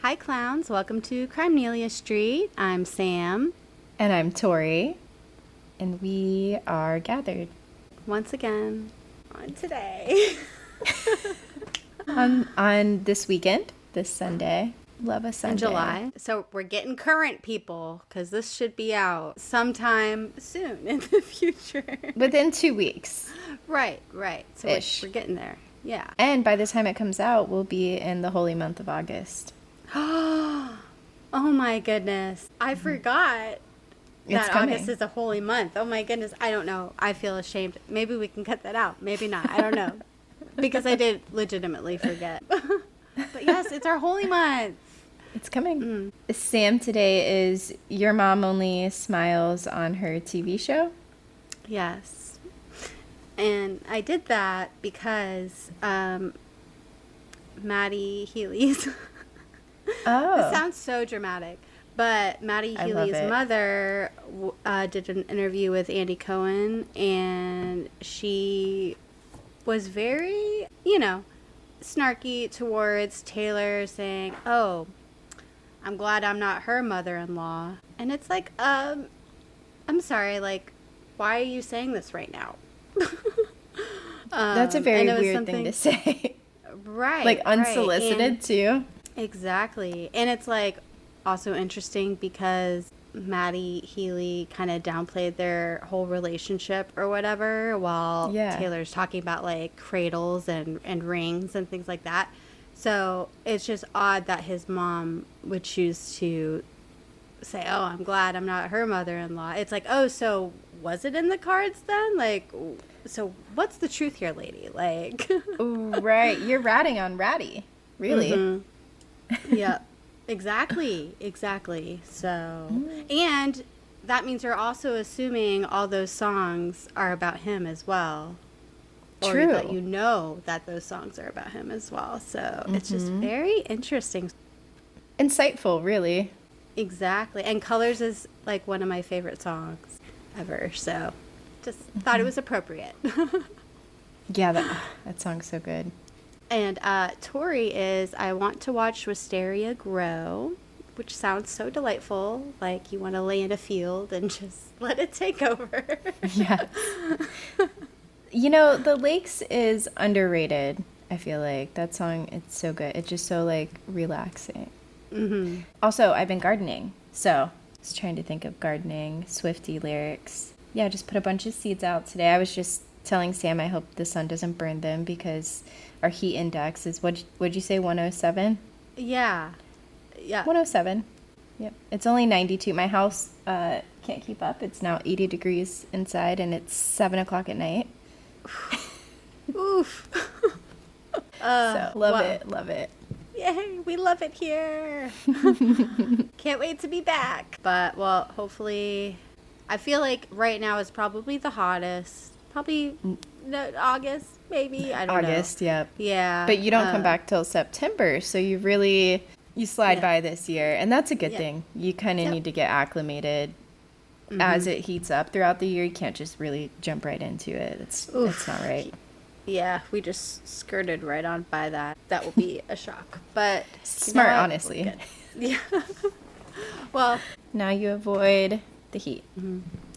Hi, clowns. Welcome to Crimenelia Street. I'm Sam. And I'm Tori. And we are gathered Once again on today. on this weekend, this Sunday. Love a Sunday. In July. So we're getting current, people, because this should be out sometime soon in the future. Within 2 weeks. Right. So we're getting there. Yeah. And by the time it comes out, we'll be in the holy month of August. Oh my goodness. I forgot that August is a holy month. Oh my goodness. I don't know. I feel ashamed. Maybe we can cut that out. Maybe not. I don't know. Because I did legitimately forget. But yes, it's our holy month. It's coming. Sam today is Your Mom Only Smiles on her TV show. Yes. And I did that because Maddie Healy's... Oh. It sounds so dramatic. But Maddie Healy's mother did an interview with Andy Cohen, and she was very, snarky towards Taylor, saying, "Oh, I'm glad I'm not her mother-in-law." And it's like, I'm sorry, like, why are you saying this right now? That's a very weird thing to say. Right. Like, unsolicited, too. Exactly. And it's like also interesting because Maddie Healy kind of downplayed their whole relationship or whatever while Taylor's talking about like cradles and rings and things like that. So it's just odd that his mom would choose to say, "Oh, I'm glad I'm not her mother-in-law." It's like, oh, so was it in the cards then? Like, so what's the truth here, lady? Like, Ooh, right. You're ratting on Ratty. Really? Mm-hmm. Yeah, exactly. So, and that means you're also assuming all those songs are about him as well. True. Or that you know that those songs are about him as well. So it's just very interesting. Insightful, really. Exactly. And Colors is like one of my favorite songs ever. So just thought it was appropriate. Yeah, that song's so good. And Tori is, I want to watch Wisteria grow, which sounds so delightful. Like you want to lay in a field and just let it take over. Yes. The Lakes is underrated, I feel like. That song, it's so good. It's just so, like, relaxing. Mm-hmm. Also, I've been gardening. So, I was trying to think of gardening, Swiftie lyrics. Yeah, just put a bunch of seeds out today. I was just telling Sam I hope the sun doesn't burn them because our heat index is, what'd you say, 107? Yeah. 107. Yep. It's only 92. My house can't keep up. It's now 80 degrees inside, and it's 7 o'clock at night. Oof. So, love it. Yay, we love it here. Can't wait to be back. But, well, hopefully, I feel like right now is probably the hottest. Probably August, maybe. I don't know. August, yep. Yeah. But you don't come back till September, so you slide by this year. And that's a good thing. You kind of need to get acclimated as it heats up throughout the year. You can't just really jump right into it. It's not right. Yeah, we just skirted right on by that. That will be a shock. But smart, honestly. Yeah. Well, now you avoid the heat.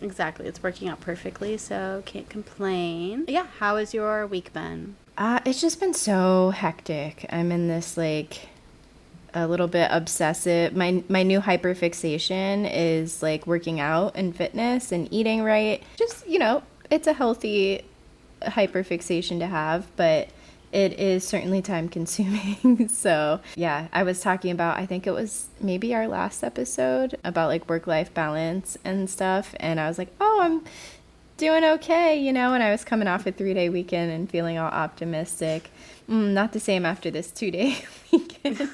Exactly. It's working out perfectly, so can't complain. Yeah, how has your week been? It's just been so hectic. I'm in this, like, a little bit obsessive. My new hyperfixation is, like, working out and fitness and eating right. Just, it's a healthy hyperfixation to have, but it is certainly time consuming. So yeah, I was talking about, I think it was maybe our last episode about like work-life balance and stuff, and I was like, oh, I'm doing okay, and I was coming off a 3-day weekend and feeling all optimistic. Not the same after this 2-day weekend.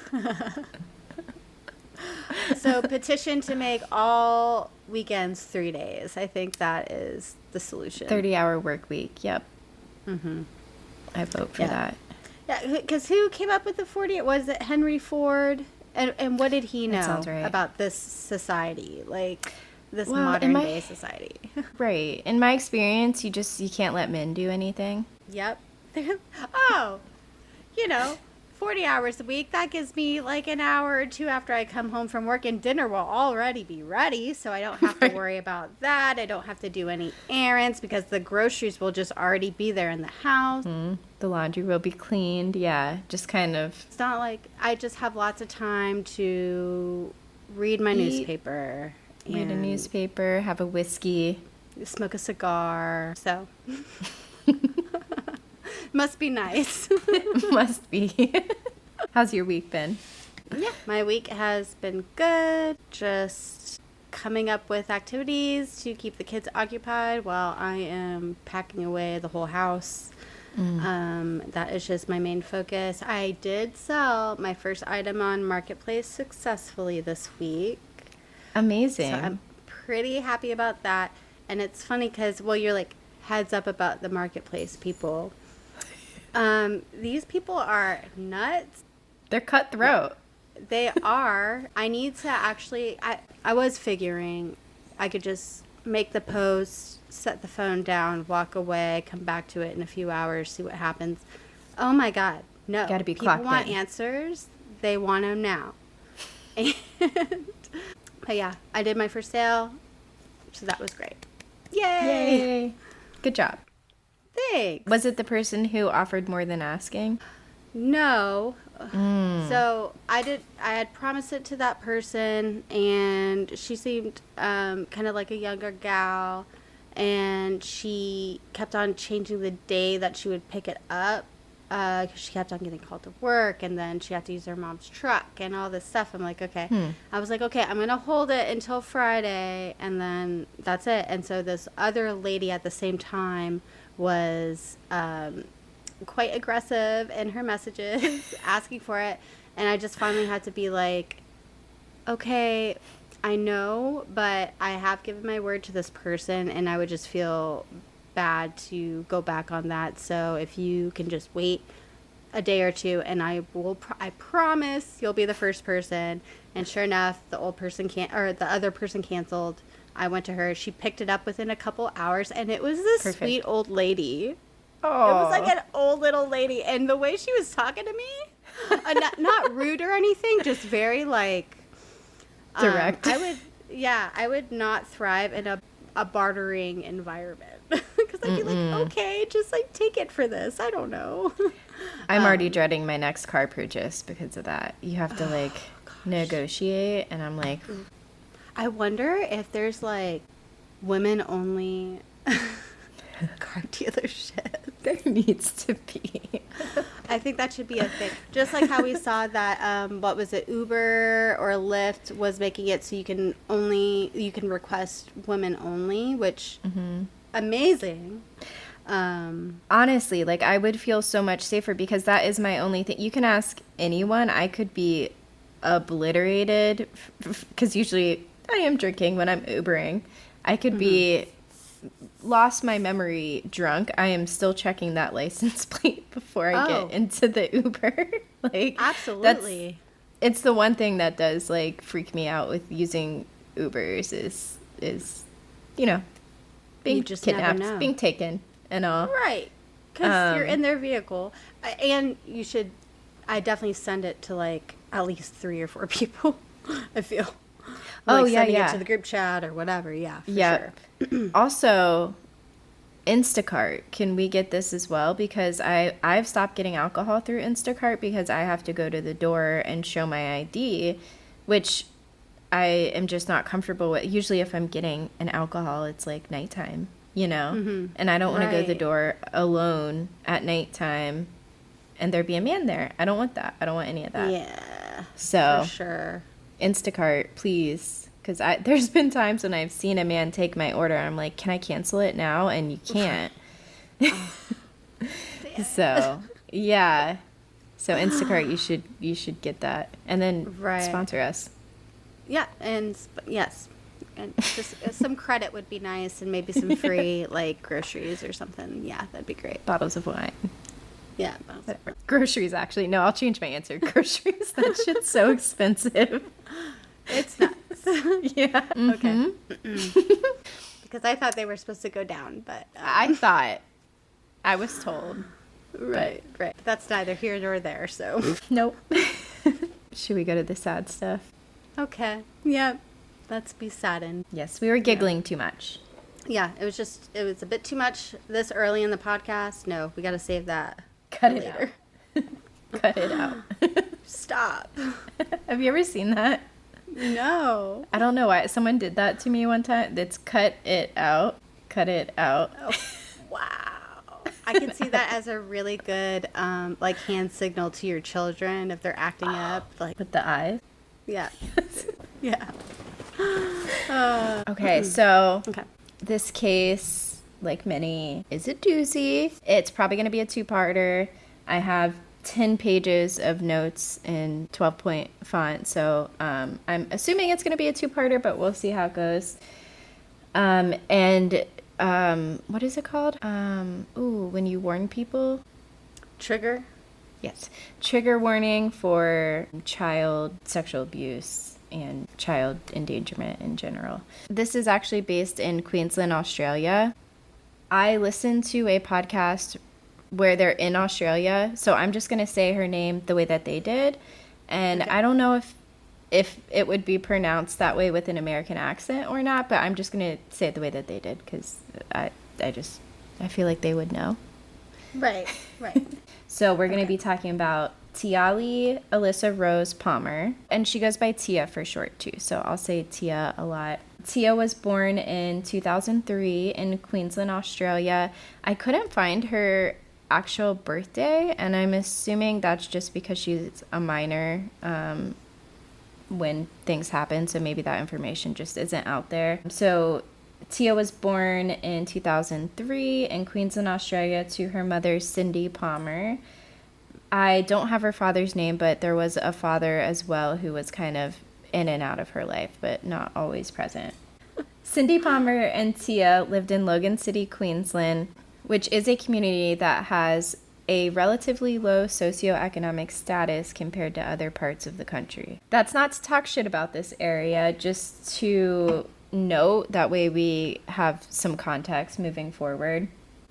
So petition to make all weekends 3 days. I think that is the solution. 30-hour work week. Yep. I vote for that. Yeah, because who came up with the 40? Was it Henry Ford? And what did he know about this society? Like, this modern day society. Right. In my experience, you can't let men do anything. Yep. Oh, 40 hours a week. That gives me like an hour or two after I come home from work, and dinner will already be ready. So I don't have to worry about that. I don't have to do any errands because the groceries will just already be there in the house. The laundry will be cleaned. Yeah, just kind of. It's not like I just have lots of time to read my newspaper. Read a newspaper, have a whiskey. Smoke a cigar. So... Must be nice. Must be. How's your week been? Yeah, my week has been good. Just coming up with activities to keep the kids occupied while I am packing away the whole house. That is just my main focus. I did sell my first item on Marketplace successfully this week. Amazing. So I'm pretty happy about that. And it's funny because, well, you're like heads up about the Marketplace people. These people are nuts. They're cutthroat. They are. I need to actually, I was figuring I could just make the post, set the phone down, walk away, come back to it in a few hours, see what happens. Oh my God. No. Gotta be People clocked want in. answers. They want them now. But yeah, I did my first sale, so that was great. Yay! Good job. Thanks. Was it the person who offered more than asking? No. So I had promised it to that person, and she seemed kind of like a younger gal, and she kept on changing the day that she would pick it up because she kept on getting called to work, and then she had to use her mom's truck and all this stuff. I'm like, okay. I was like, okay, I'm going to hold it until Friday, and then that's it. And so this other lady at the same time was quite aggressive in her messages asking for it, and I just finally had to be like, okay, I know, but I have given my word to this person, and I would just feel bad to go back on that. So if you can just wait a day or two, and I promise you'll be the first person. And sure enough, the other person canceled. I went to her. She picked it up within a couple hours, and it was this sweet old lady. Oh. It was like an old little lady, and the way she was talking to me, not rude or anything, just very like direct. I would not thrive in a bartering environment because I'd be like, okay, just like take it for this. I don't know. I'm already dreading my next car purchase because of that. You have to like negotiate, and I'm like, I wonder if there's like women only car dealership. There needs to be. I think that should be a thing. Just like how we saw that, what was it, Uber or Lyft was making it so you can request women only, which amazing. Honestly, like I would feel so much safer because that is my only thing. You can ask anyone. I could be obliterated because usually I am drinking when I'm Ubering. I could be lost my memory drunk. I am still checking that license plate before I get into the Uber. Like absolutely. It's the one thing that does like freak me out with using Ubers is being just kidnapped, being taken and all. Right. Because you're in their vehicle. And I definitely send it to like at least 3 or 4 people, I feel. Sending it to the group chat or whatever. Yeah, for sure. Also, Instacart, can we get this as well? Because I've stopped getting alcohol through Instacart because I have to go to the door and show my ID, which I am just not comfortable with. Usually if I'm getting an alcohol, it's like nighttime, and I don't want to go to the door alone at nighttime and there be a man there. I don't want that. I don't want any of that. Yeah, so for sure. Instacart, please, because there's been times when I've seen a man take my order. I'm like, can I cancel it now? And you can't. So yeah, so Instacart, you should get that, and then sponsor us. Yeah, and yes, and just some credit would be nice, and maybe some free like groceries or something. Yeah, that'd be great. Bottles of wine. Yeah. Groceries, actually. No, I'll change my answer. Groceries. That shit's so expensive. It's nuts. Yeah. Okay. Because I thought they were supposed to go down, but... I thought. I was told. Right. That's neither here nor there, so. Nope. Should we go to the sad stuff? Okay. Yep. Let's be saddened. Yes, we were giggling too much. Yeah, it was a bit too much this early in the podcast. No, we got to save that. Cut it out. Cut it out. Stop. Have you ever seen that? No. I don't know why. Someone did that to me one time. It's cut it out. Cut it out. Oh, wow. I can see that as a really good like hand signal to your children if they're acting up. Like With the eyes? Yeah. Yeah. Okay, so Okay. this case, like many, is a doozy. It's probably going to be a two-parter. I have 10 pages of notes in 12-point font, so I'm assuming it's going to be a two-parter, but we'll see how it goes. What is it called? When you warn people? Trigger? Yes. Trigger warning for child sexual abuse and child endangerment in general. This is actually based in Queensland, Australia. I listened to a podcast where they're in Australia, so I'm just going to say her name the way that they did. And okay. I don't know if it would be pronounced that way with an American accent or not, but I'm just going to say it the way that they did because I feel like they would know. Right. So we're going to be talking about Tiahleigh Alyssa Rose Palmer, and she goes by Tia for short too, so I'll say Tia a lot. Tia was born in 2003 in Queensland, Australia. I couldn't find her actual birthday, and I'm assuming that's just because she's a minor when things happen, so maybe that information just isn't out there. So Tia was born in 2003 in Queensland, Australia to her mother, Cindy Palmer. I don't have her father's name, but there was a father as well who was kind of in and out of her life, but not always present. Cindy Palmer and Tia lived in Logan City, Queensland, which is a community that has a relatively low socioeconomic status compared to other parts of the country. That's not to talk shit about this area, just to note, that way we have some context moving forward.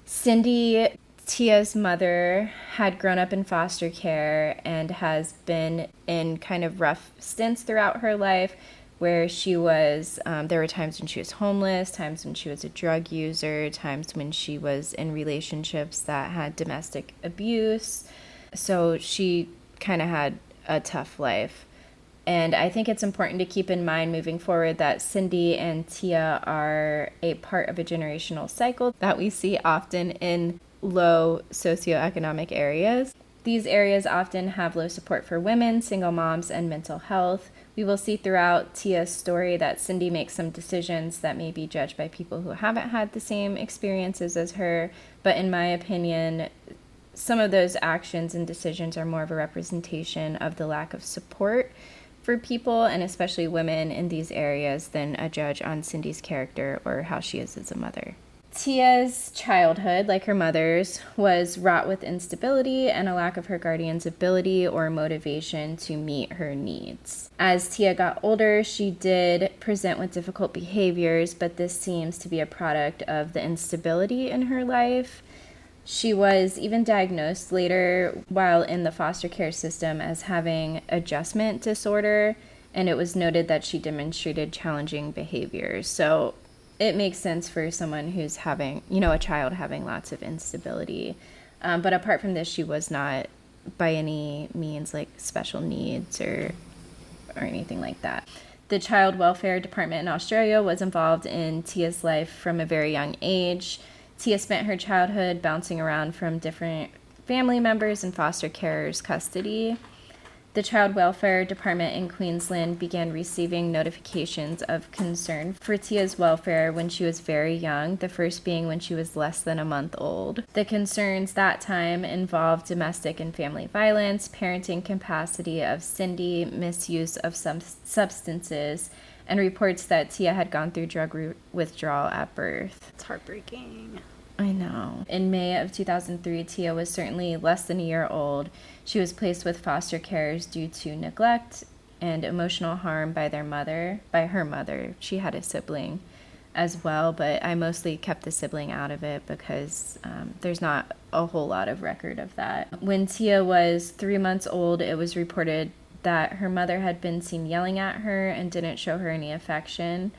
Cindy, Tia's mother, had grown up in foster care and has been in kind of rough stints throughout her life where she was, there were times when she was homeless, times when she was a drug user, times when she was in relationships that had domestic abuse. So she kind of had a tough life. And I think it's important to keep in mind moving forward that Cindy and Tia are a part of a generational cycle that we see often in low socioeconomic areas. These areas often have low support for women, single moms, and mental health. We will see throughout Tia's story that Cindy makes some decisions that may be judged by people who haven't had the same experiences as her, but in my opinion, some of those actions and decisions are more of a representation of the lack of support for people, and especially women in these areas, than a judge on Cindy's character or how she is as a mother. Tia's childhood, like her mother's, was wrought with instability and a lack of her guardian's ability or motivation to meet her needs. As Tia got older, she did present with difficult behaviors, but this seems to be a product of the instability in her life. She was even diagnosed later while in the foster care system as having adjustment disorder, and it was noted that she demonstrated challenging behaviors. So it makes sense for someone who's having, a child having lots of instability. But apart from this, she was not by any means like special needs or anything like that. The Child Welfare Department in Australia was involved in Tia's life from a very young age. Tia spent her childhood bouncing around from different family members in foster carers' custody. The Child Welfare Department in Queensland began receiving notifications of concern for Tia's welfare when she was very young, the first being when she was less than a month old. The concerns that time involved domestic and family violence, parenting capacity of Cindy, misuse of some substances, and reports that Tia had gone through drug withdrawal at birth. It's heartbreaking. I know. In May of 2003, Tia was certainly less than a year old. She was placed with foster carers due to neglect and emotional harm by her mother. She had a sibling. as well, but I mostly kept the sibling out of it because there's not a whole lot of record of that. When Tia was 3 months old, it was reported that her mother had been seen yelling at her and didn't show her any affection.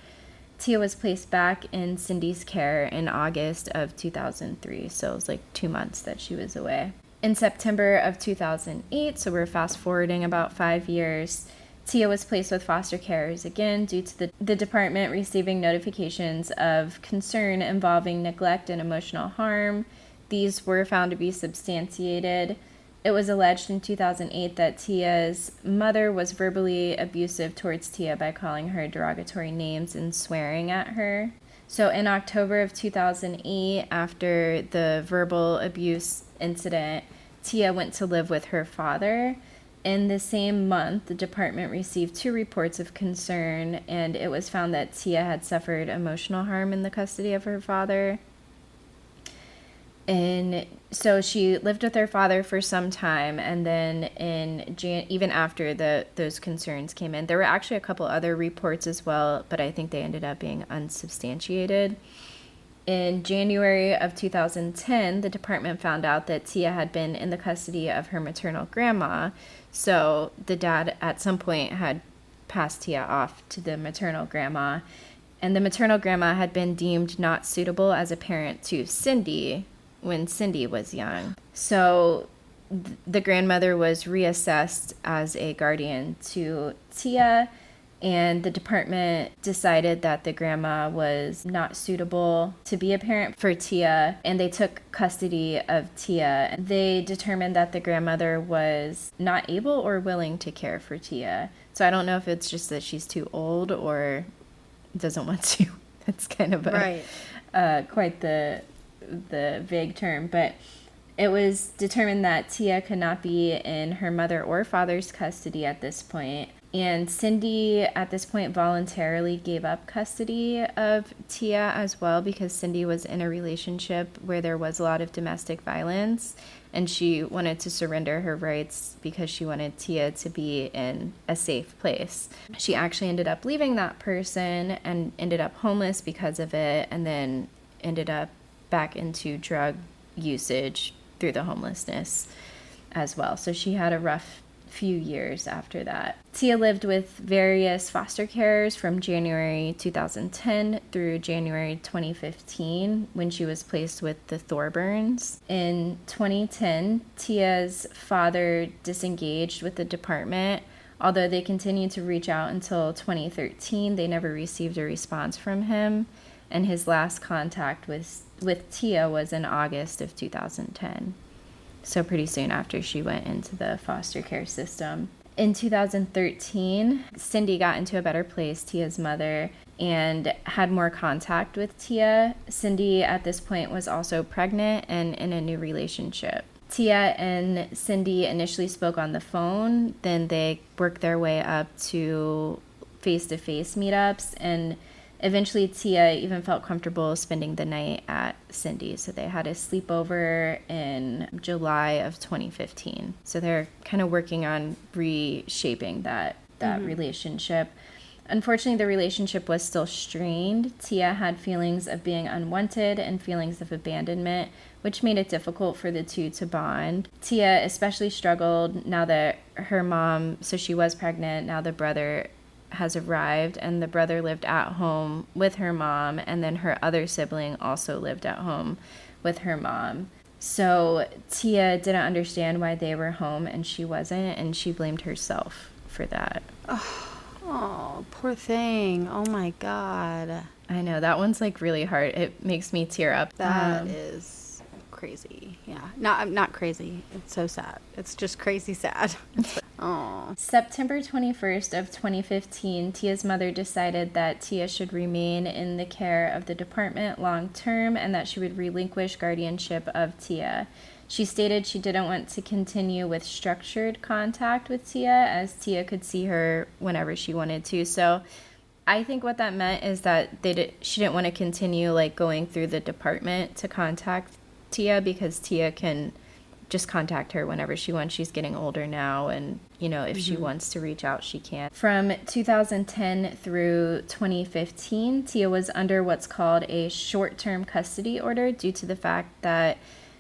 Tia was placed back in Cindy's care in August of 2003, so it was like 2 months that she was away. In September of 2008, so we're fast forwarding about 5 years, Tia was placed with foster carers again due to the department receiving notifications of concern involving neglect and emotional harm. These were found to be substantiated. It was alleged in 2008 that Tia's mother was verbally abusive towards Tia by calling her derogatory names and swearing at her. So in October of 2008, after the verbal abuse incident, Tia went to live with her father. In the same month, the department received 2 reports of concern, and it was found that Tia had suffered emotional harm in the custody of her father. And so she lived with her father for some time, and then even after those concerns came in, there were actually a couple other reports as well, but I think they ended up being unsubstantiated. In January of 2010, the department found out that Tia had been in the custody of her maternal grandma, so the dad at some point had passed Tia off to the maternal grandma, and the maternal grandma had been deemed not suitable as a parent to Cindy when Cindy was young. So the grandmother was reassessed as a guardian to Tia, and the department decided that the grandma was not suitable to be a parent for Tia, and they took custody of Tia. They determined that the grandmother was not able or willing to care for Tia. So I don't know if it's just that she's too old or doesn't want to. That's kind of quite the vague term, but it was determined that Tia could not be in her mother or father's custody at this point. And Cindy at this point voluntarily gave up custody of Tia as well, because Cindy was in a relationship where there was a lot of domestic violence, and she wanted to surrender her rights because she wanted Tia to be in a safe place. She actually ended up leaving that person and ended up homeless because of it, and then ended up back into drug usage through the homelessness as well. So she had a rough few years after that. Tia lived with various foster carers from January 2010 through January 2015, when she was placed with the Thorburns. In 2010, Tia's father disengaged with the department. Although they continued to reach out until 2013, they never received a response from him, and his last contact with Tia was in August of 2010. So pretty soon after she went into the foster care system. In 2013, Cindy got into a better place, Tia's mother, and had more contact with Tia. Cindy at this point was also pregnant and in a new relationship. Tia and Cindy initially spoke on the phone, then they worked their way up to face-to-face meetups, and eventually Tia even felt comfortable spending the night at Cindy. So they had a sleepover in July of 2015. So they're kind of working on reshaping that relationship. Unfortunately, the relationship was still strained. Tia had feelings of being unwanted and feelings of abandonment, which made it difficult for the two to bond. Tia especially struggled now that her mom, so she was pregnant, now the brother has arrived, and the brother lived at home with her mom, and then her other sibling also lived at home with her mom. So Tia didn't understand why they were home and she wasn't, and she blamed herself for that. Oh, poor thing. Oh my God. I know, that one's like really hard. It makes me tear up. That is crazy. Yeah. Not crazy. It's so sad. It's just crazy sad. Oh. September 21st of 2015, Tia's mother decided that Tia should remain in the care of the department long term and that she would relinquish guardianship of Tia. She stated she didn't want to continue with structured contact with Tia, as Tia could see her whenever she wanted to. So I think what that meant is that she didn't want to continue like going through the department to contact Tia, because Tia can just contact her whenever she wants. She's getting older now, and, you know, if she wants to reach out, she can. From 2010 through 2015, Tia was under what's called a short-term custody order due to the fact that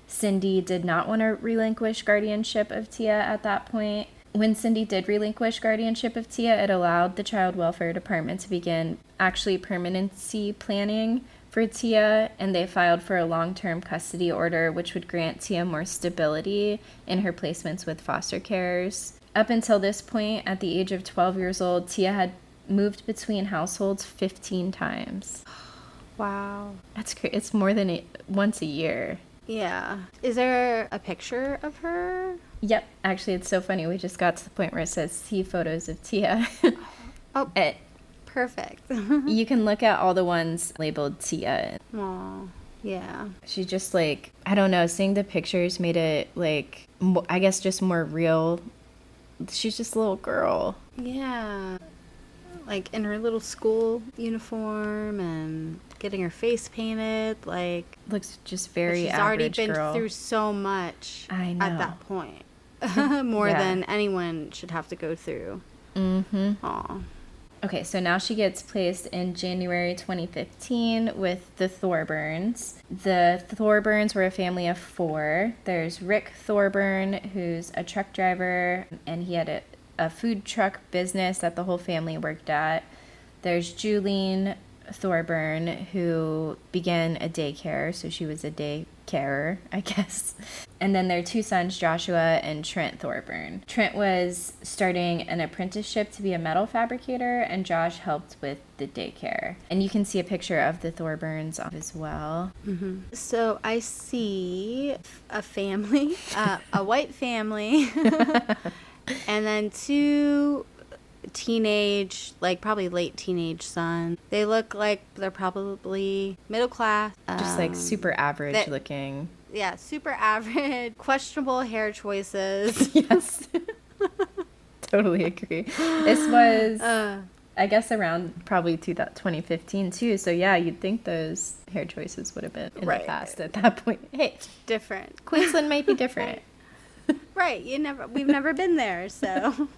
Cindy did not want to relinquish guardianship of Tia at that point. When Cindy did relinquish guardianship of Tia, it allowed the Child Welfare Department to begin actually permanency planning for Tia, and they filed for a long-term custody order, which would grant Tia more stability in her placements with foster carers. Up until this point, at the age of 12 years old, Tia had moved between households 15 times. Wow. That's crazy. It's more than once a year. Yeah. Is there a picture of her? Yep. Actually, it's so funny. We just got to the point where it says, see photos of Tia. Oh, perfect. You can look at all the ones labeled Tia. Aw, yeah. She just, like, I don't know, seeing the pictures made it, like, I guess just more real. She's just a little girl. Yeah. Like, in her little school uniform and getting her face painted, like... Looks just very she's already been girl. Through so much I know. at that point. More than anyone should have to go through. Mm-hmm. Aw. Okay, so now she gets placed in January 2015 with the Thorburns. The Thorburns were a family of 4. There's Rick Thorburn, who's a truck driver, and he had a food truck business that the whole family worked at. There's Julene Thorburn, who began a daycare, so she was a daycarer, I guess. And then their 2 sons, Joshua and Trent Thorburn. Trent was starting an apprenticeship to be a metal fabricator, and Josh helped with the daycare. And you can see a picture of the Thorburns as well. Mm-hmm. So I see a family, a white family, and then 2 teenage, like probably late teenage sons. They look like they're probably middle class. Just like super average looking. Yeah, super average. Questionable hair choices. Yes. Totally agree. This was, I guess, around probably 2015 too. So yeah, you'd think those hair choices would have been in the past at that point. Hey, different. Queensland might be different. Right. We've never been there, so.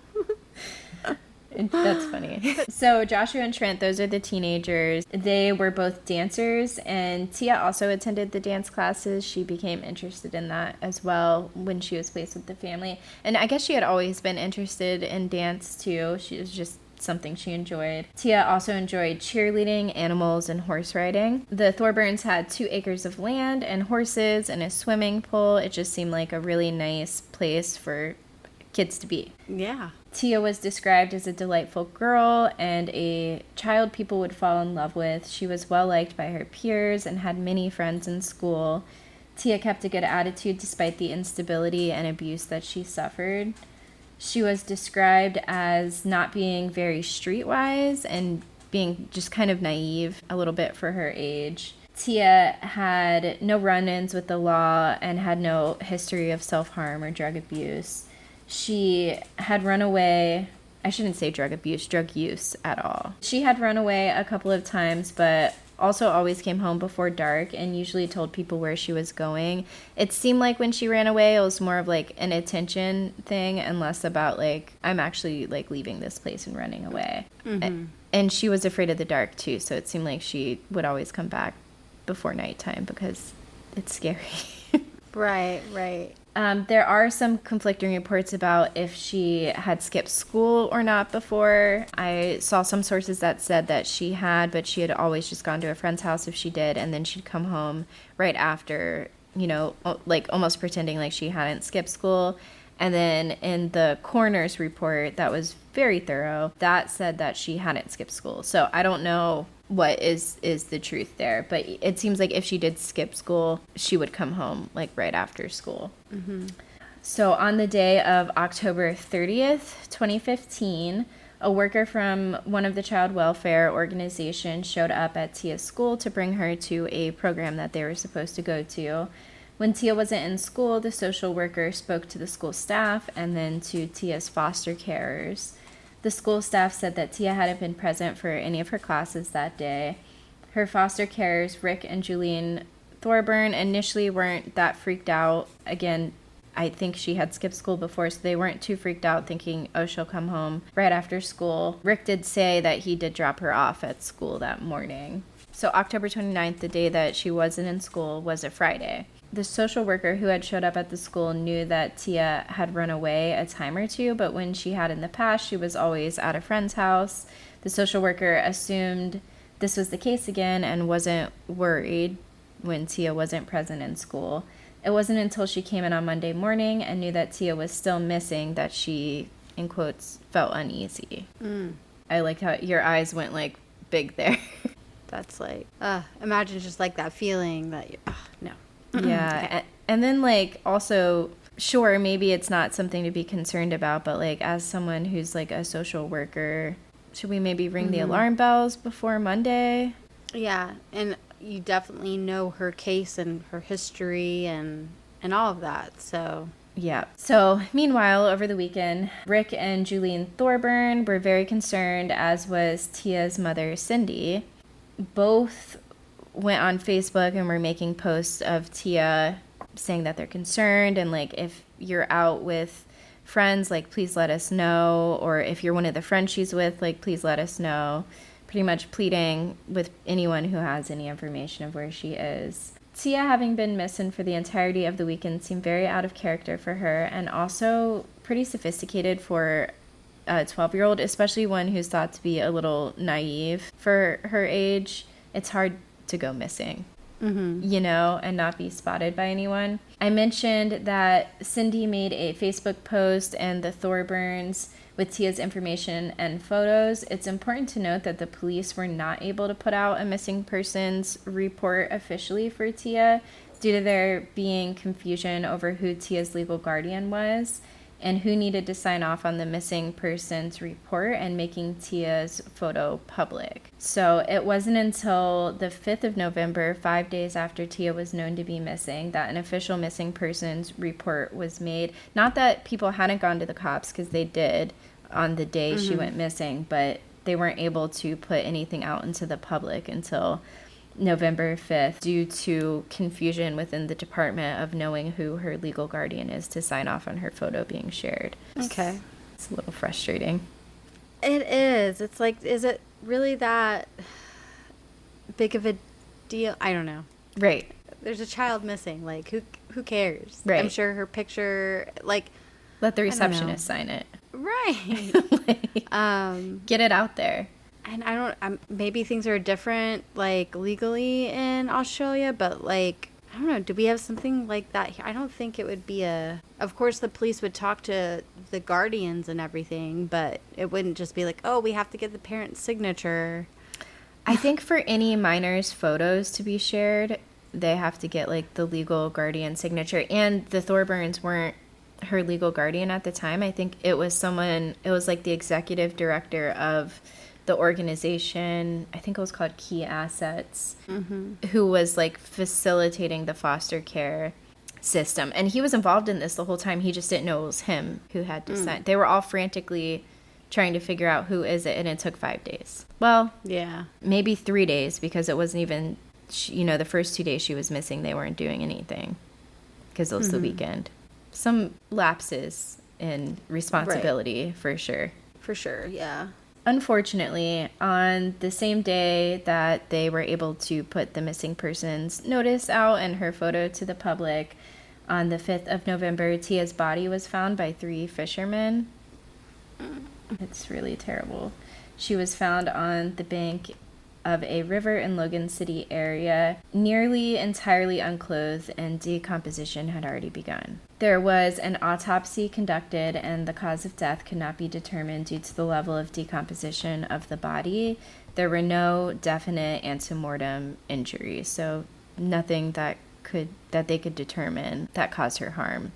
That's funny. So Joshua and Trent, those are the teenagers. They were both dancers, and Tia also attended the dance classes. She became interested in that as well when she was placed with the family. And I guess she had always been interested in dance too. She was just something she enjoyed. Tia also enjoyed cheerleading, animals, and horse riding. The Thorburns had 2 acres of land and horses and a swimming pool. It just seemed like a really nice place for kids to be. Yeah. Tia was described as a delightful girl and a child people would fall in love with. She was well liked by her peers and had many friends in school. Tia kept a good attitude despite the instability and abuse that she suffered. She was described as not being very streetwise and being just kind of naive a little bit for her age. Tia had no run-ins with the law and had no history of self-harm or drug abuse. She had run away, I shouldn't say drug abuse, drug use at all. She had run away a couple of times, but also always came home before dark and usually told people where she was going. It seemed like when she ran away, it was more of like an attention thing and less about like, I'm actually like leaving this place and running away. Mm-hmm. And she was afraid of the dark too, so it seemed like she would always come back before nighttime because it's scary. Right. There are some conflicting reports about if she had skipped school or not before. I saw some sources that said that she had, but she had always just gone to a friend's house if she did, and then she'd come home right after, you know, like almost pretending like she hadn't skipped school. And then in the coroner's report that was very thorough, that said that she hadn't skipped school. So I don't know what is the truth there, but it seems like if she did skip school, she would come home like right after school. Mm-hmm. So on the day of October 30th, 2015, a worker from one of the child welfare organizations showed up at Tia's school to bring her to a program that they were supposed to go to. When Tia wasn't in school, the social worker spoke to the school staff and then to Tia's foster carers. The school staff said that Tia hadn't been present for any of her classes that day. Her foster carers, Rick and Julene Thorburn, initially weren't that freaked out. Again, I think she had skipped school before, so they weren't too freaked out thinking, oh, she'll come home right after school. Rick did say that he did drop her off at school that morning. So October 29th, the day that she wasn't in school, was a Friday. The social worker who had showed up at the school knew that Tia had run away a time or two, but when she had in the past, she was always at a friend's house. The social worker assumed this was the case again and wasn't worried when Tia wasn't present in school. It wasn't until she came in on Monday morning and knew that Tia was still missing that she, in quotes, felt uneasy. I like how your eyes went, like, big there. That's like, imagine just, like, that feeling that, no. Yeah. Okay. And then, like, also, sure, maybe it's not something to be concerned about, but, like, as someone who's, like, a social worker, should we maybe ring the alarm bells before Monday? Yeah, and you definitely know her case and her history and all of that, so... Yeah. So, meanwhile, over the weekend, Rick and Julian Thorburn were very concerned, as was Tia's mother, Cindy. Both went on Facebook and were making posts of Tia saying that they're concerned, and, like, if you're out with friends, like, please let us know, or if you're one of the friends she's with, like, please let us know. Pretty much pleading with anyone who has any information of where she is. Tia, having been missing for the entirety of the weekend, seemed very out of character for her, and also pretty sophisticated for a 12-year-old, especially one who's thought to be a little naive for her age. It's hard to go missing, you know, and not be spotted by anyone. I mentioned that Cindy made a Facebook post and the Thorburns with Tia's information and photos. It's important to note that the police were not able to put out a missing persons report officially for Tia due to there being confusion over who Tia's legal guardian was and who needed to sign off on the missing persons report and making Tia's photo public. So it wasn't until the 5th of November, 5 days after Tia was known to be missing, that an official missing persons report was made. Not that people hadn't gone to the cops, because they did on the day she went missing, but they weren't able to put anything out into the public until November 5th due to confusion within the department of knowing who her legal guardian is to sign off on her photo being shared. Okay. It's a little frustrating. It is. It's like, is it really that big of a deal? I don't know. Right. There's a child missing. Like, who cares? Right. I'm sure her picture, like... Let the receptionist sign it. Right. Like, get it out there. And maybe things are different, like, legally in Australia, but, like, I don't know, do we have something like that here? I don't think it would be of course the police would talk to the guardians and everything, but it wouldn't just be like, oh, we have to get the parent's signature. I think for any minor's photos to be shared, they have to get, like, the legal guardian signature, and the Thorburns weren't her legal guardian at the time. I think it was like the executive director of the organization, I think it was called Key Assets, who was, like, facilitating the foster care system. And he was involved in this the whole time. He just didn't know it was him who had to sign. They were all frantically trying to figure out who is it, and it took 5 days. Well, yeah, maybe 3 days, because it wasn't even, you know, the first 2 days she was missing, they weren't doing anything because it was the weekend. Some lapses in responsibility, for sure. For sure, yeah. Unfortunately, on the same day that they were able to put the missing persons notice out and her photo to the public, on the 5th of November, Tia's body was found by 3 fishermen. It's really terrible. She was found on the bank of a river in Logan City area, nearly entirely unclothed, and decomposition had already begun. There was an autopsy conducted, and the cause of death could not be determined due to the level of decomposition of the body. There were no definite antemortem injuries, so nothing that they could determine that caused her harm.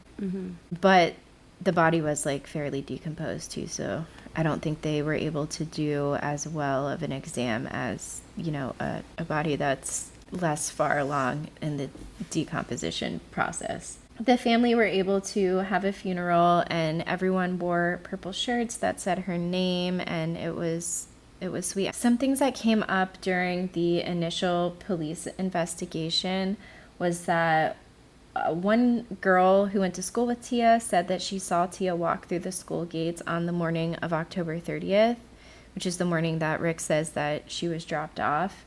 But the body was, like, fairly decomposed too, so I don't think they were able to do as well of an exam as, you know, a body that's less far along in the decomposition process. The family were able to have a funeral, and everyone wore purple shirts that said her name, and it was sweet. Some things that came up during the initial police investigation was that One girl who went to school with Tia said that she saw Tia walk through the school gates on the morning of October 30th, which is the morning that Rick says that she was dropped off.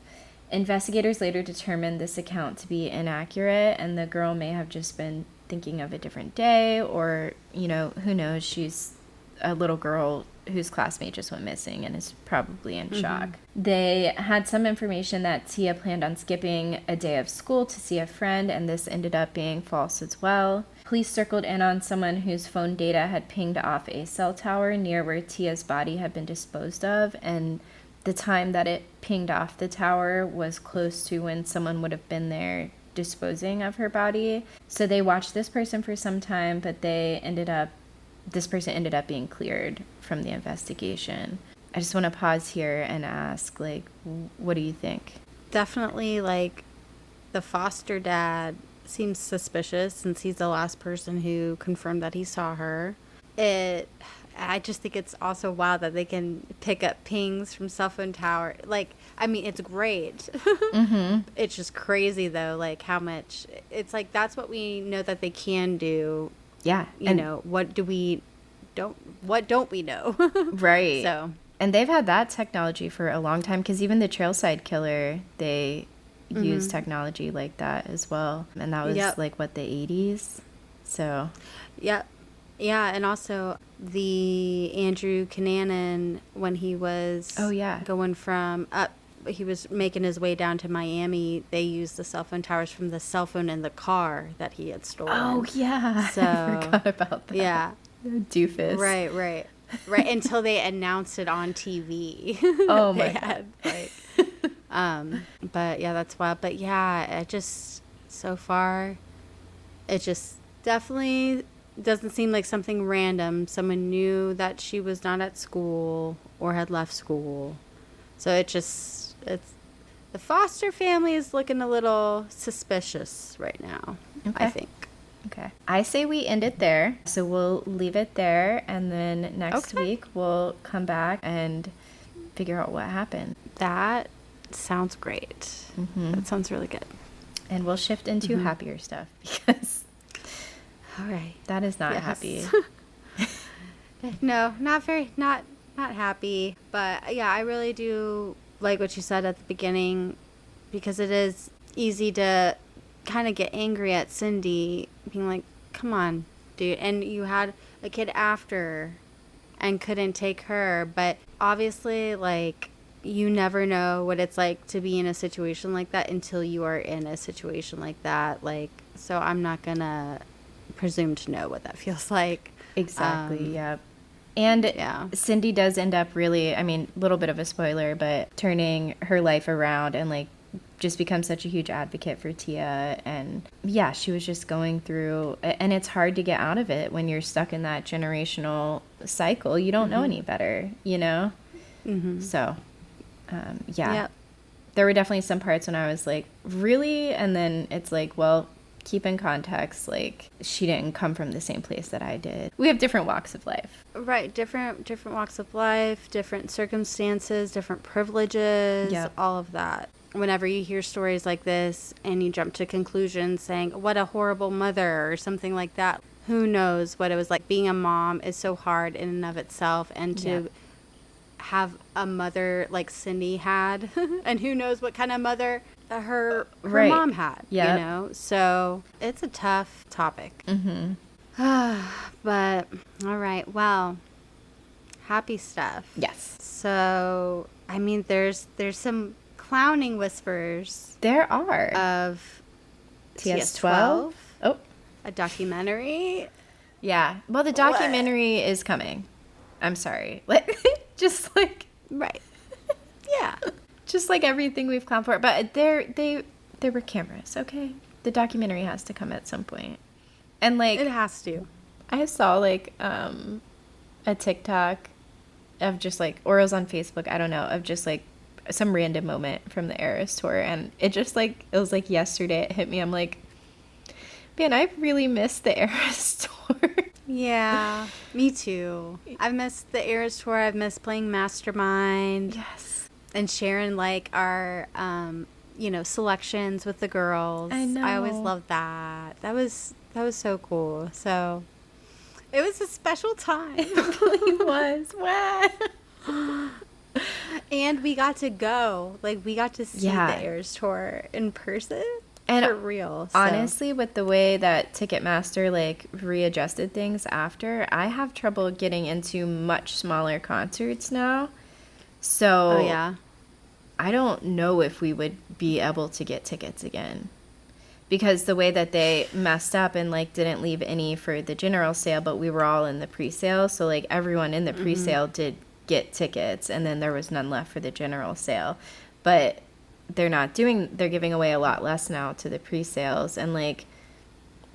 Investigators later determined this account to be inaccurate, and the girl may have just been thinking of a different day, or, you know, who knows, she's a little girl whose classmate just went missing and is probably in shock. They had some information that Tia planned on skipping a day of school to see a friend, and this ended up being false as well. Police circled in on someone whose phone data had pinged off a cell tower near where Tia's body had been disposed of, and the time that it pinged off the tower was close to when someone would have been there disposing of her body. So they watched this person for some time, but this person ended up being cleared from the investigation. I just want to pause here and ask, like, what do you think? Definitely, like, the foster dad seems suspicious since he's the last person who confirmed that he saw her. I just think it's also wild that they can pick up pings from cell phone tower. Like, I mean, it's great. It's just crazy, though, like, how much... It's like, that's what we know that they can do. Yeah. You know, what don't we know? Right. So... And they've had that technology for a long time, because even the Trailside Killer, they use technology like that as well. And that was, like, what, the 80s? So... Yep. Yeah, and also the Andrew Cunanan, when he was going from up, he was making his way down to Miami, they used the cell phone towers from the cell phone in the car that he had stolen. Oh, yeah. So, I forgot about that. Yeah. Doofus. Right, until they announced it on TV. Oh, my God. But, yeah, that's wild. But, yeah, so far, it just definitely... doesn't seem like something random. Someone knew that she was not at school or had left school. So it's the foster family is looking a little suspicious right now, I think. Okay. I say we end it there. So we'll leave it there, and then next week we'll come back and figure out what happened. That sounds great. That sounds really good. And we'll shift into happier stuff, because all right, that is not happy. No, not happy. But yeah, I really do like what you said at the beginning, because it is easy to kind of get angry at Cindy, being like, come on, dude. And you had a kid after and couldn't take her. But obviously, like, you never know what it's like to be in a situation like that until you are in a situation like that. Like, so I'm not going to presume to know what that feels like. Exactly, yeah. And Cindy does end up really, I mean, a little bit of a spoiler, but turning her life around and, like, just become such a huge advocate for Tia. And yeah, she was just going through, and it's hard to get out of it when you're stuck in that generational cycle. You don't know any better, you know? So, there were definitely some parts when I was like, really? And then it's like, well, keep in context, like, she didn't come from the same place that I did. We have different walks of life. Right, different walks of life, different circumstances, different privileges, all of that. Whenever you hear stories like this and you jump to conclusions saying, what a horrible mother or something like that, who knows what it was like. Being a mom is so hard in and of itself, and to have a mother like Cindy had, and who knows what kind of mother her mom had, you know? So it's a tough topic. But, all right, well, happy stuff. Yes. So, I mean, there's some clowning whispers. There are. Of TS12. Oh. A documentary. Yeah. Well, the documentary is coming. I'm sorry. Just like... Right. Yeah. Just like everything we've clowned for. But there were cameras, okay? The documentary has to come at some point. And, like... It has to. I saw, like, a TikTok of just, like... Or it was on Facebook, I don't know. Of just, like, some random moment from the Eras tour. And it just, like... It was, like, yesterday it hit me. I'm like... Man, I really missed the Eras tour. Yeah, me too. I've missed the Eras tour. I've missed playing Mastermind. Yes. And sharing, like, our selections with the girls. I know. I always loved that. That was so cool. So it was a special time. It really was. Wow. And we got to go. Like, we got to see the Eras tour in person. And for real. So. Honestly, with the way that Ticketmaster, like, readjusted things after, I have trouble getting into much smaller concerts now. So, I don't know if we would be able to get tickets again. Because the way that they messed up and, like, didn't leave any for the general sale, but we were all in the pre-sale. So, like, everyone in the pre-sale did get tickets, and then there was none left for the general sale. But they're giving away a lot less now to the pre-sales. And, like,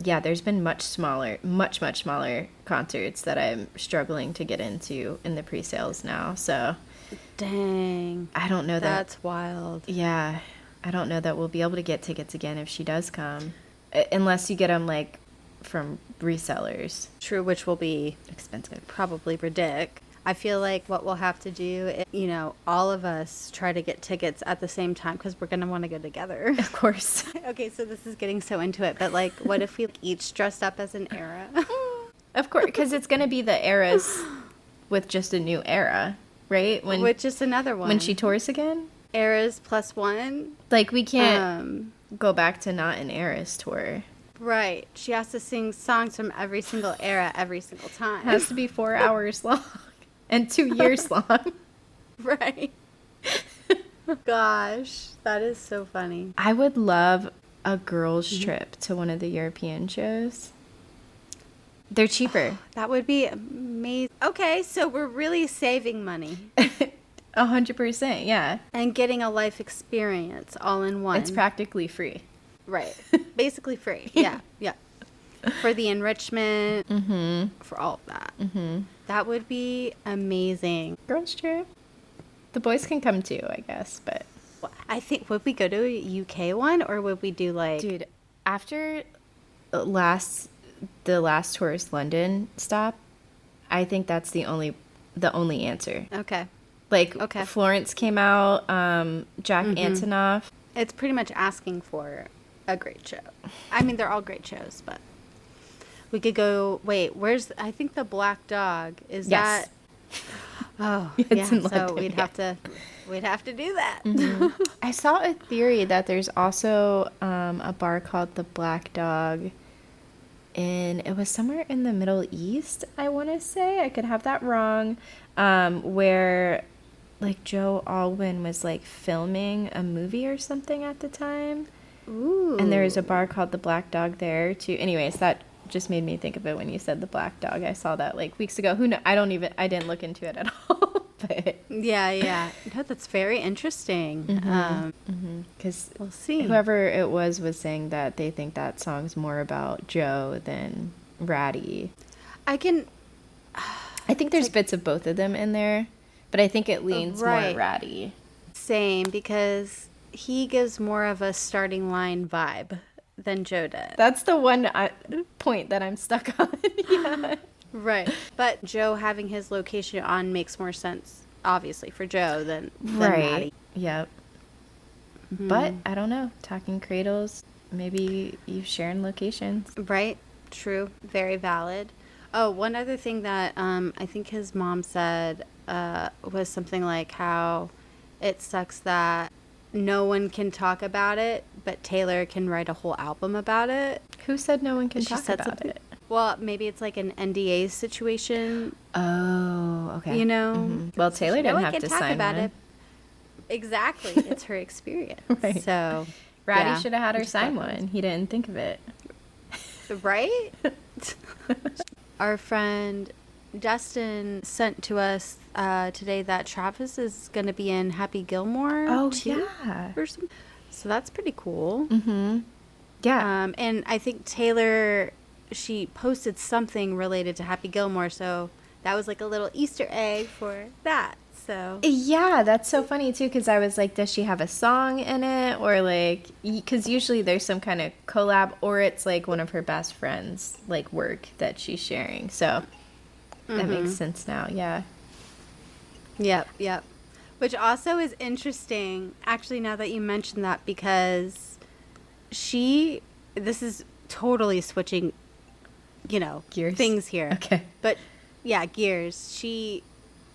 there's been much smaller concerts that I'm struggling to get into in the pre-sales now. So, dang. I don't know that. That's wild. Yeah. I don't know that we'll be able to get tickets again if she does come. Unless you get them, like, from resellers. True, which will be expensive. Probably ridiculous. I feel like what we'll have to do is, all of us try to get tickets at the same time because we're going to want to go together. Of course. Okay, so this is getting so into it, but, like, what if we each dressed up as an era? Of course, because it's going to be the eras with just a new era, right? With just another one. When she tours again? Eras plus one. Like, we can't go back to not an Eras tour. Right. She has to sing songs from every single era every single time. It has to be 4 hours long and 2 years long. Right. Gosh, that is so funny. I would love a girls' trip to one of the European shows. They're cheaper. That would be amazing. Okay, so we're really saving money. 100%, yeah. And getting a life experience all in one. It's practically free. Right. Basically free. Yeah. Yeah. For the enrichment. For all of that. That would be amazing. Girls trip. The boys can come too, I guess, but. I think, would we go to a UK one or would we do like. Dude, after the last tourist London stop, I think that's the only answer. Okay. Like, Florence came out, Jack Antonoff. It's pretty much asking for a great show. I mean, they're all great shows, but we could go, I think the Black Dog, is that? Oh, it's in London, so we'd have to do that. I saw a theory that there's also a bar called the Black Dog, and it was somewhere in the Middle East, I want to say. I could have that wrong, where like Joe Alwyn was like filming a movie or something at the time. Ooh. And there was a bar called the Black Dog there too. Anyways, that just made me think of it when you said the Black Dog. I saw that like weeks ago. I didn't look into it at all. But yeah. No, that's very interesting. Because we'll see. Whoever it was saying that they think that song's more about Joe than Ratty. I think there's bits of both of them in there, but I think it leans more Ratty. Same, because he gives more of a starting line vibe than Joe did. That's the one point that I'm stuck on. Yeah. Right. But Joe having his location on makes more sense, obviously, for Joe than Maddie. Yep. But, I don't know. Talking Cradles, maybe you've shared locations. Right. True. Very valid. Oh, one other thing that I think his mom said was something like how it sucks that no one can talk about it, but Taylor can write a whole album about it. Who said no one can talk about it? Well, maybe it's like an NDA situation. Oh, okay. You know? Well, Taylor didn't have to sign about it. Exactly. It's her experience. Right. So, Ratty should have had her sign one. He didn't think of it. Right? Our friend Justin sent to us today that Travis is going to be in Happy Gilmore. Yeah. So that's pretty cool. Yeah. And I think Taylor, she posted something related to Happy Gilmore, so that was like a little Easter egg for that. So yeah, that's so funny too, because I was like, does she have a song in it, or like, because usually there's some kind of collab, or it's like one of her best friends like work that she's sharing. So that makes sense now. Yeah. Yep. Which also is interesting, actually, now that you mentioned that, because this is totally switching, gears, things here. Okay. But, yeah, gears. She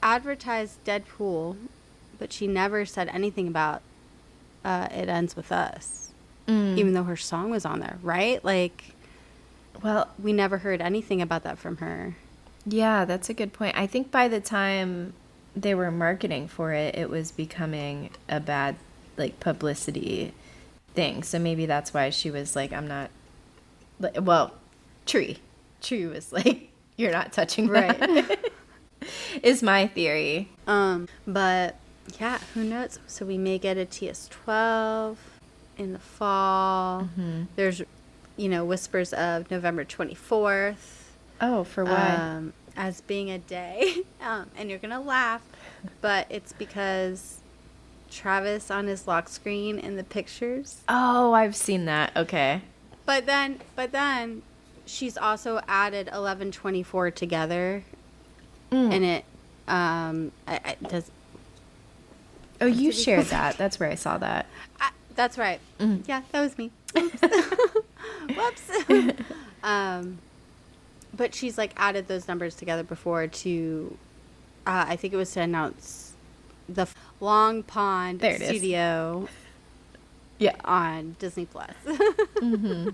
advertised Deadpool, but she never said anything about It Ends With Us, even though her song was on there, right? Like, well, we never heard anything about that from her. Yeah, that's a good point. I think by the time they were marketing for it, it was becoming a bad, like, publicity thing. So maybe that's why she was like, I'm not, well, Tree was like, you're not touching that. Right. Is my theory. But yeah, who knows? So we may get a TS12 in the fall. Mm-hmm. There's, whispers of November 24th. Oh, for what? As being a day. And you're going to laugh, but it's because Travis on his lock screen in the pictures. Oh, I've seen that. Okay. But then she's also added 11/24 together. And it does. Oh, you shared that. That's where I saw that. That's right. Mm-hmm. Yeah, that was me. Whoops. But she's like added those numbers together before to, I think it was to announce the Long Pond studio. Yeah, on Disney Plus. Mm-hmm.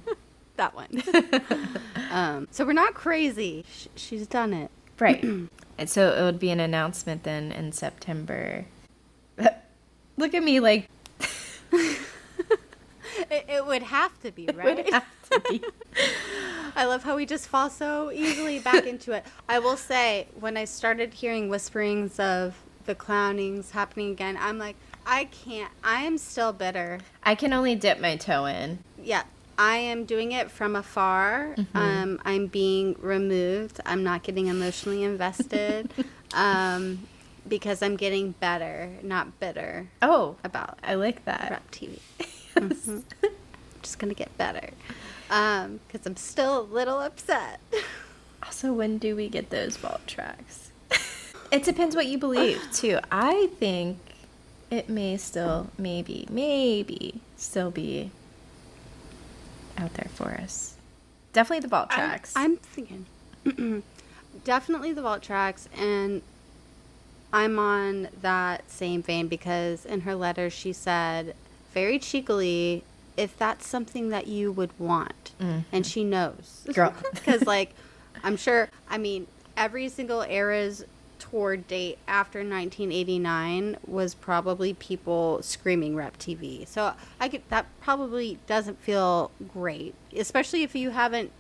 That one. So we're not crazy. She's done it. Right. And so it would be an announcement then in September. Look at me like... it would have to be, right? It would have to be. I love how we just fall so easily back into it. I will say, when I started hearing whisperings of the clownings happening again, I'm like, I can't. I am still bitter. I can only dip my toe in. Yeah. I am doing it from afar. Mm-hmm. I'm being removed. I'm not getting emotionally invested because I'm getting better, not bitter. Oh, about I like that. Rap TV. Mm-hmm. Just going to get better because I'm still a little upset. Also, when do we get those vault tracks? It depends what you believe, too. I think it may still, maybe still be out there for us. Definitely the vault tracks. I'm thinking definitely the vault tracks, and I'm on that same vein because in her letter she said very cheekily, if that's something that you would want. Mm-hmm. And she knows. Girl. Because I'm sure, every single era's tour date after 1989 was probably people screaming Rep TV. So that probably doesn't feel great, especially if you haven't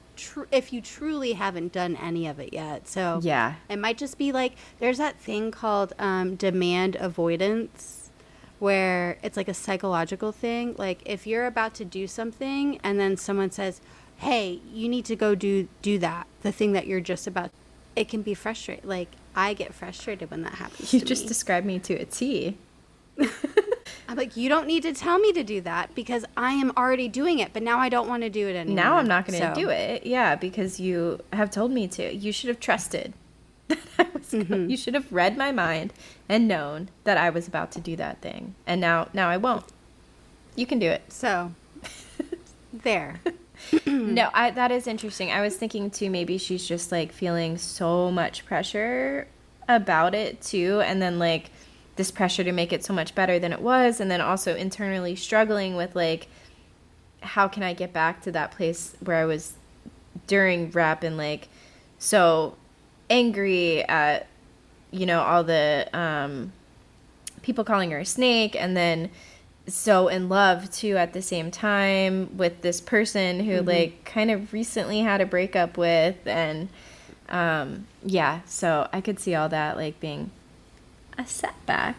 if you truly haven't done any of it yet. So yeah, it might just be like there's that thing called demand avoidance, where it's like a psychological thing. Like if you're about to do something and then someone says, "Hey, you need to go do that," the thing that you're just about. It can be frustrating. Like, I get frustrated when that happens. You just described me to a T. I'm like, you don't need to tell me to do that because I am already doing it, but now I don't want to do it anymore. Now I'm not going to do it. Yeah, because you have told me to. You should have trusted that I was you should have read my mind and known that I was about to do that thing. And now I won't. You can do it. So, there. No, that is interesting. I was thinking too, maybe she's just like feeling so much pressure about it too, and then like this pressure to make it so much better than it was, and then also internally struggling with like, how can I get back to that place where I was during rep and like so angry at all the people calling her a snake, and then so in love too at the same time with this person who like kind of recently had a breakup with, and so I could see all that like being a setback.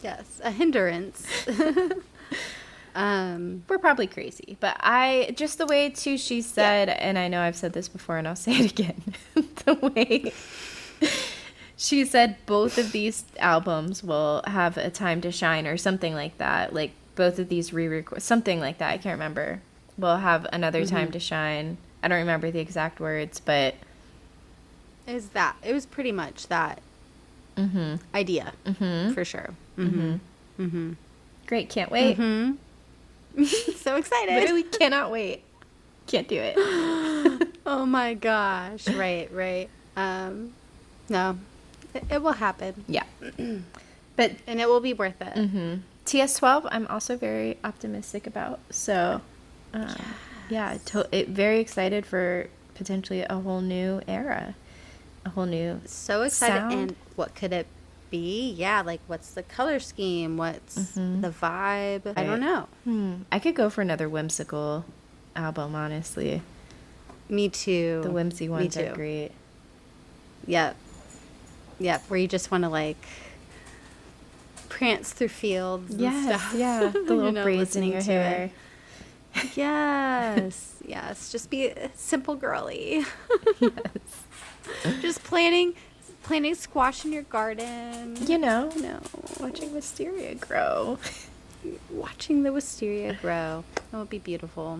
Yes, a hindrance. We're probably crazy, but I just the way too she said, and I know I've said this before and I'll say it again, the way she said both of these albums will have a time to shine or something like that. Like both of these re-record, something like that. I can't remember. Will have another time to shine. I don't remember the exact words, but it was pretty much that idea for sure. Great, can't wait. So excited. Literally cannot wait. Can't do it. Oh my gosh. Right. No, it will happen. Yeah. And it will be worth it. TS12, I'm also very optimistic about. So, very excited for potentially a whole new era, a whole new so excited. sound. And what could it be? Yeah, like what's the color scheme? What's the vibe? I don't know. I could go for another whimsical album, honestly. Me too. The whimsy ones are great. Yep, where you just want to like prance through fields and stuff. Yeah, the little braids in your hair. Yes, just be a simple girly. Yes. Just planting squash in your garden. Watching wisteria grow. Watching the wisteria grow. That would be beautiful.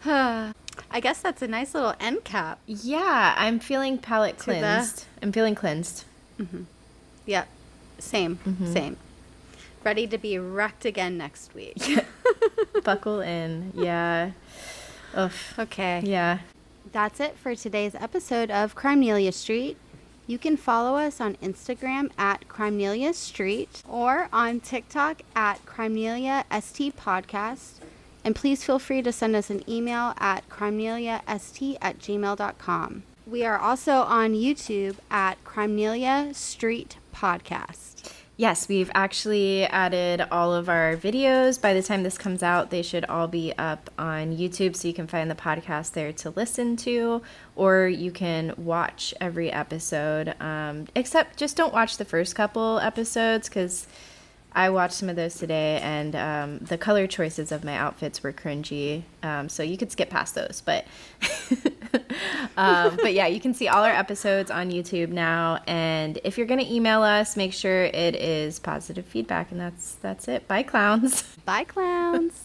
I guess that's a nice little end cap. Yeah, I'm feeling palate cleansed. I'm feeling cleansed. Yep. Same. Ready to be wrecked again next week. Buckle in. Yeah. Oof. Okay. Yeah. That's it for today's episode of Crimenelia Street. You can follow us on Instagram at Crimenelia Street or on TikTok at Crimenelia ST Podcast. And please feel free to send us an email at crimeneliast@gmail.com. We are also on YouTube at Crimenelia Street Podcast. Yes, we've actually added all of our videos. By the time this comes out, they should all be up on YouTube, so you can find the podcast there to listen to, or you can watch every episode. Except just don't watch the first couple episodes, because I watched some of those today, and the color choices of my outfits were cringy, so you could skip past those. But yeah, you can see all our episodes on YouTube now. And if you're going to email us, make sure it is positive feedback. And that's it. Bye, clowns. Bye, clowns.